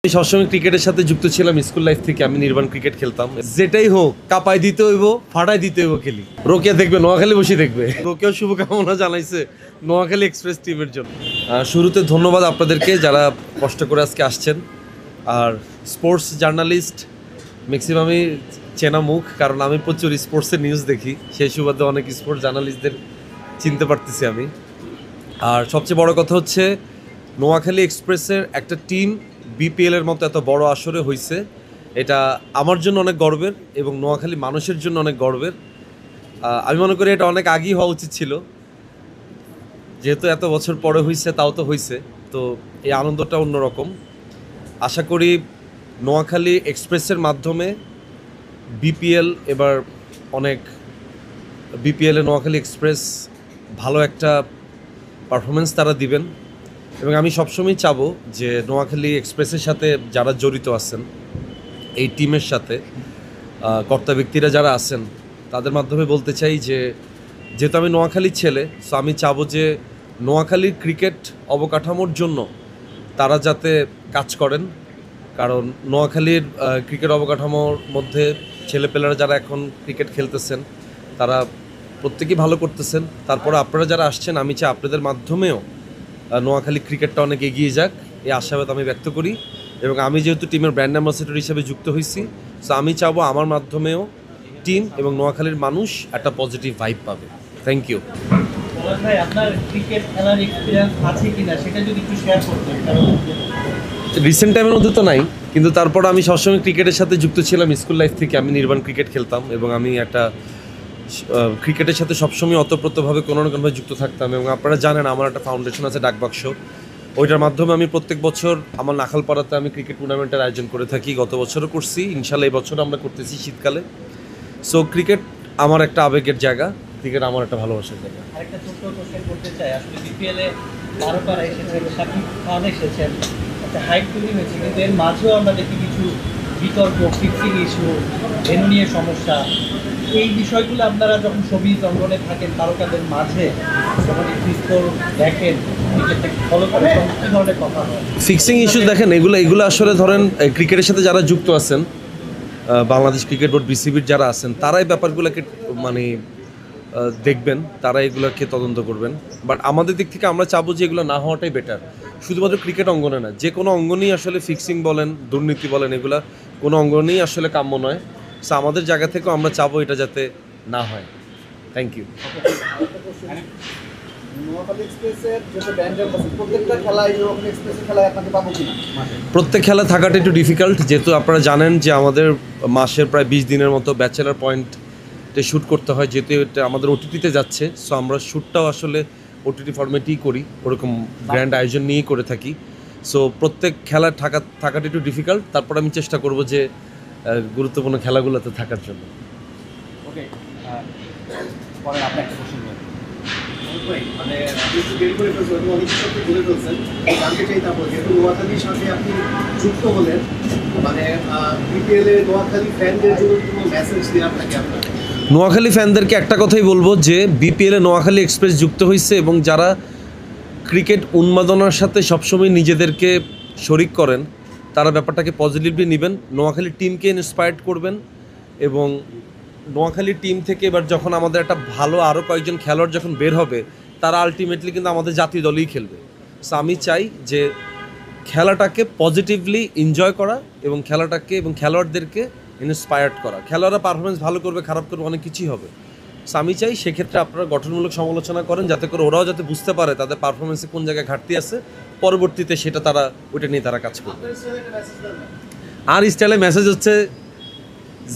আমি সবসময় ক্রিকেটের সাথে যুক্ত ছিলাম স্কুল লাইফ থেকে। আমি নির্বাণ ক্রিকেট খেলতাম। যেটাই হোক কাপাই দিতে হইব, ফাটাই দিতে হইব খেলি। রোকেয়া দেখবে, নোয়াখালী বসে দেখবে। রোকেয়াও শুভকামনা জানাইছে নোয়াখালী এক্সপ্রেস টিমের জন্য। শুরুতে ধন্যবাদ আপনাদেরকে যারা কষ্ট করে আজকে আসছেন। আর স্পোর্টস জার্নালিস্ট ম্যাক্সিমামই চেনা মুখ, কারণ আমি প্রচুর স্পোর্টসের নিউজ দেখি। সেই সুবাদে অনেক স্পোর্টস জার্নালিস্টদের চিনতে পারতেছি আমি। আর সবচেয়ে বড় কথা হচ্ছে নোয়াখালী এক্সপ্রেসের একটা টিম বিপিএলের মতো এত বড় আসরে হয়েছে, এটা আমার জন্য অনেক গর্বের এবং নোয়াখালী মানুষের জন্য অনেক গর্বের। আমি মনে করি এটা অনেক আগেই হওয়া উচিত ছিল, যেহেতু এত বছর পরে হয়েছে, তাও তো হয়েছে। তো এই আনন্দটা অন্যরকম। আশা করি নোয়াখালী এক্সপ্রেসের মাধ্যমে বিপিএল এবার অনেক, বিপিএলে নোয়াখালী এক্সপ্রেস ভালো একটা পারফরমেন্স তারা দিবেন। এবং আমি সবসময় চাবো যে নোয়াখালী এক্সপ্রেসের সাথে যারা জড়িত আছেন, এই টিমের সাথে কর্তা ব্যক্তিরা যারা আছেন, তাদের মাধ্যমে বলতে চাই যে যেহেতু আমি নোয়াখালীর ছেলে, সো আমি চাবো যে নোয়াখালীর ক্রিকেট অবকাঠামোর জন্য তারা যাতে কাজ করেন। কারণ নোয়াখালীর ক্রিকেট অবকাঠামোর মধ্যে ছেলেপেলেরা যারা এখন ক্রিকেট খেলতেছেন তারা প্রত্যেকেই ভালো করতেছেন। তারপরে আপনারা যারা আসছেন, আমি চাই আপনাদের মাধ্যমেও নোয়াখালী ক্রিকেটটা অনেক এগিয়ে যাক, এই আশাবাদ আমি ব্যক্ত করি। এবং আমি যেহেতু টিমের ব্র্যান্ড অ্যাম্বাসেডর হিসেবে যুক্ত হয়েছি, সো আমি চাবো আমার মাধ্যমেও টিম এবং নোয়াখালীর মানুষ একটা পজিটিভ ভাইব পাবে। Thank you. রিসেন্ট টাইমের মধ্যে তো নাই, কিন্তু তারপর আমি সবসময় ক্রিকেটের সাথে যুক্ত ছিলাম স্কুল লাইফ থেকে। আমি নির্বাণ ক্রিকেট খেলতাম এবং আমি একটা ক্রিকেটের সাথে সবসময় অতপ্রতভাবে কোনো না কোনোভাবে যুক্ত থাকতাম। এবং আপনারা জানেন আমার একটা ফাউন্ডেশন আছে ডাকবাক্স, ওইটার মাধ্যমে আমি প্রত্যেক বছর আমার নাখালপাড়াতে আমি ক্রিকেট টুর্নামেন্টের আয়োজন করে থাকি। গত বছরও করছি, ইনশাল্লাহ এই বছর আমরা করতেছি শীতকালে। সো ক্রিকেট আমার একটা আবেগের জায়গা, ক্রিকেট আমার একটা ভালোবাসার জায়গা। আরেকটা ছোট্ট কোশ্চেন করতে চাই, আসলে বিপিএলে 12 পারা এসেছেন, শাকিব খান এসেছেন, একটা হাইপ তৈরি হয়েছে, কিন্তু এর মাঝেও আমরা দেখি কিছু বিতর্ক, ফিক্সিং ইস্যু, ভেন্যু নিয়ে সমস্যা। এই বিষয়গুলো আপনারা যখন ছবিজ অঙ্গনে থাকেন তারকাদের মাঝে, যখন এই ফিক্সর দেখেন, ক্রিকেটটাকে ফলো করেন, কী ধরনের কথা হয়? ফিক্সিং ইস্যু দেখেন, এগুলো আসলে ধরেন ক্রিকেটের সাথে যারা যুক্ত আছেন, বাংলাদেশ ক্রিকেট বোর্ড বিসিবির যারা আছেন, তারাই ব্যাপারগুলোকে মানে দেখবেন, তারা এগুলোকে তদন্ত করবেন। বাট আমাদের দিক থেকে আমরা চাবো যে এগুলো না হওয়াটাই বেটার। শুধুমাত্র ক্রিকেট অঙ্গনে না, যে কোনো অঙ্গনেই আসলে ফিক্সিং বলেন, দুর্নীতি বলেন, এগুলা কোনো অঙ্গনেই আসলে কাম্য নয়। সো আমাদের জায়গা থেকেও আমরা চাবো এটা যাতে না হয়। Thank you. প্রত্যেক খেলা থাকাটা একটু ডিফিকাল্ট, যেহেতু আপনারা জানেন যে আমাদের মাসের প্রায় 20 দিনের মতো ব্যাচেলার পয়েন্টে শ্যুট করতে হয়, যেহেতু এটা আমাদের ওটিটিতে যাচ্ছে। সো আমরা শ্যুটটাও আসলে ওটিটি ফরম্যাটেই করি, ওরকম গ্র্যান্ড আয়োজন নিয়েই করে থাকি। সো প্রত্যেক খেলা থাকাটা একটু ডিফিকাল্ট। তারপর আমি চেষ্টা করব যে গুরুত্বপূর্ণ খেলাগুলোতে থাকার জন্য। ওকে, পরে আপনি একটা কোশ্চেন করুন। মানে আপনি একটু বের করে ফেলছেন, অনেক কিছু আপনি বলে ফেলছেন, জানতে চাই তারপর যেহেতু নোয়াখালীর সাথে আপনি যুক্ত হলেন, মানে বিপিএল এ নোয়াখালী ফ্যানদের জন্য কোনো মেসেজ দেওয়া থাকে আপনার? নোয়াখালী ফ্যানদেরকে একটা কথাই বলবো যে বিপিএলে নোয়াখালী এক্সপ্রেস যুক্ত হয়েছে এবং যারা ক্রিকেট উন্মাদনার সাথে সবসময় নিজেদেরকে শরিক করেন, তারা ব্যাপারটাকে পজিটিভলি নেবেন, নোয়াখালী টিমকে ইন্সপায়ার্ড করবেন। এবং নোয়াখালী টিম থেকে এবার যখন আমাদের একটা ভালো আরও কয়েকজন খেলোয়াড় যখন বের হবে, তারা আলটিমেটলি কিন্তু আমাদের জাতীয় দলেই খেলবে। সো আমি চাই যে খেলাটাকে পজিটিভলি এনজয় করা এবং খেলাটাকে এবং খেলোয়াড়দেরকে ইন্সপায়ার্ড করা। খেলোয়াড়রা পারফরমেন্স ভালো করবে, খারাপ করবে, অনেক কিছুই হবে। সো আমি চাই সেক্ষেত্রে আপনারা গঠনমূলক সমালোচনা করেন, যাতে করে ওরাও যাতে বুঝতে পারে তাদের পারফরমেন্সে কোন জায়গায় ঘাটতি আছে, পরবর্তীতে সেটা তারা ওইটা নিয়ে তারা কাজ করবে। আর স্টাইলে মেসেজ হচ্ছে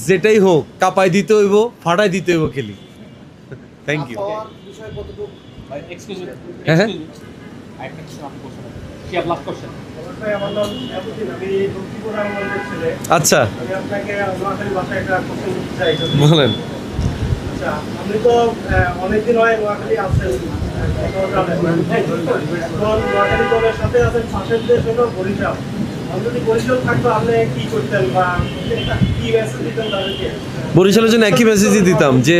যেটাই হোক কাপাই দিতে হইব, ফাটাই দিতে হইব খেলি। Thank you. হ্যাঁ হ্যাঁ, আচ্ছা বলেন। আপনি তো অনেকদিন হয় নোয়াখালী আছেন, নোয়াখালী দলের সাথে আছেন, পাশের দেশ হলো বরিশাল। যদি বরিশাল থাকতো আপনি কি করতেন বা কি মেসেজ দিতেন তাদেরকে? বরিশালের জন্য একই মেসেজই দিতাম যে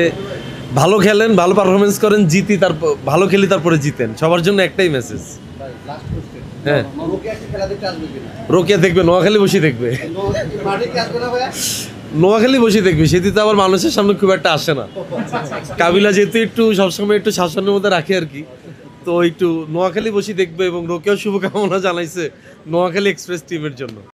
ভালো খেলেন, ভালো পারফরমেন্স করেন, জিতি, তারপর ভালো খেলি, তারপরে জিতেন। সবার জন্য একটাই মেসেজ। লাস্ট কোশ্চেন, হ্যাঁ রোকেয়া কি খেলা দেখতে আসবে কিনা? রোকেয়া দেখবে, নোয়াখালী বসে দেখবে। মাঠে কি আসবে না ভাইয়া? নোয়াখালী বসে দেখবে, সেদিন তো আবার মানুষের সামনে খুব একটা আসে না। কাবিলা যেহেতু একটু সবসময় একটু শাসনের মধ্যে রাখে আর কি, তো একটু নোয়াখালী বসে দেখবে এবং রোকেয়াও শুভকামনা জানাইছে নোয়াখালী এক্সপ্রেস টিমের জন্য।